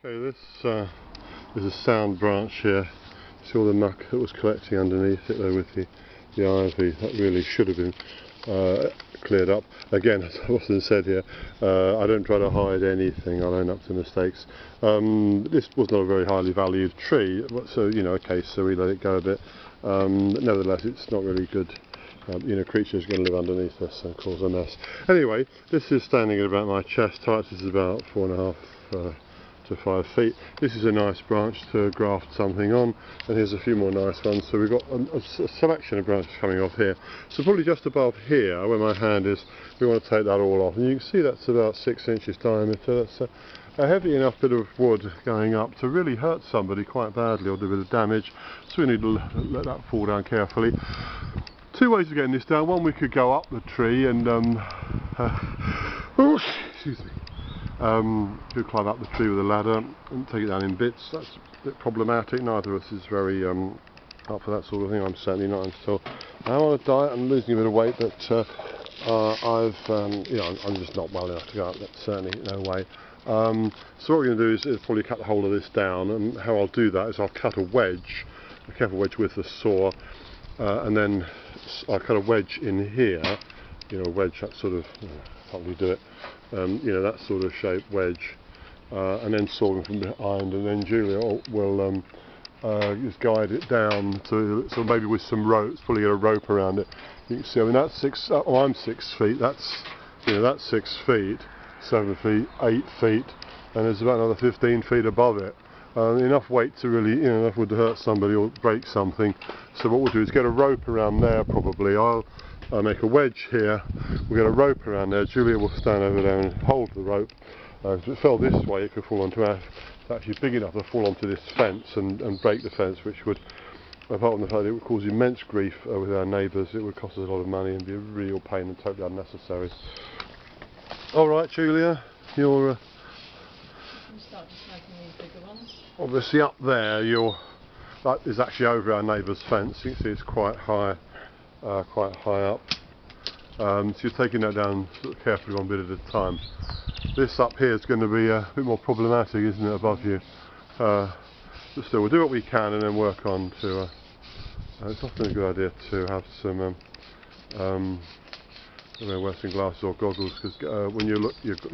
Okay, this is a sound branch here. See all the muck that was collecting underneath it there with the ivy. That really should have been cleared up. Again, as I often said here, I don't try to hide anything. I'll own up to mistakes. This was not a very highly valued tree, so okay, so we let it go a bit. Nevertheless, it's not really good. Creatures are going to live underneath this and cause a mess. Anyway, this is standing at about my chest height. This is about 4.5 to 5 feet. This is a nice branch to graft something on, and here's a few more nice ones. So we've got a selection of branches coming off here. So probably just above here, where my hand is, we want to take that all off. And you can see that's about 6 inches diameter. That's a heavy enough bit of wood going up to really hurt somebody quite badly or do a bit of damage. So we need to let that fall down carefully. Two ways of getting this down. One, we could go up the tree and excuse me. You climb up the tree with a ladder and take it down in bits. That's a bit problematic. Neither of us is very up for that sort of thing. I'm certainly not. I'm on a diet. I'm losing a bit of weight, but I'm just not well enough to go up. That's certainly no way. So what we're going to do is probably cut the whole of this down, and how I'll do that is I'll cut a wedge, a careful wedge with the saw, and then I'll cut a wedge in here. A wedge that sort of, can't really do it. That sort of shape wedge, and then saw them from behind, and then Julia will just guide it down to, so maybe with some ropes, probably get a rope around it. You can see, I mean, that's 6. I'm 6 feet. That's 6 feet, 7 feet, 8 feet, and there's about another 15 feet above it. Enough weight to really, enough would hurt somebody or break something. So what we'll do is get a rope around there. Probably I'll make a wedge here. We'll get a rope around there. Julia will stand over there and hold the rope. If it fell this way, it could fall onto our. It's actually big enough to fall onto this fence and break the fence, which would, apart from the fact it would cause immense grief with our neighbours, it would cost us a lot of money and be a real pain and totally unnecessary. All right, Julia, you're. Start just making these bigger ones. Obviously, up there, that is actually over our neighbour's fence. You can see it's quite high up. So you're taking that down sort of carefully, one bit at a time. This up here is going to be a bit more problematic, isn't it, above you? But still, we'll do what we can and then work on to. It's often a good idea to have some. Wear some glasses or goggles, because when you're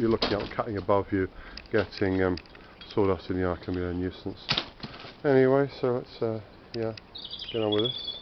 looking up, cutting above you, getting sawdust in the eye can be a nuisance. Anyway, so let's get on with this.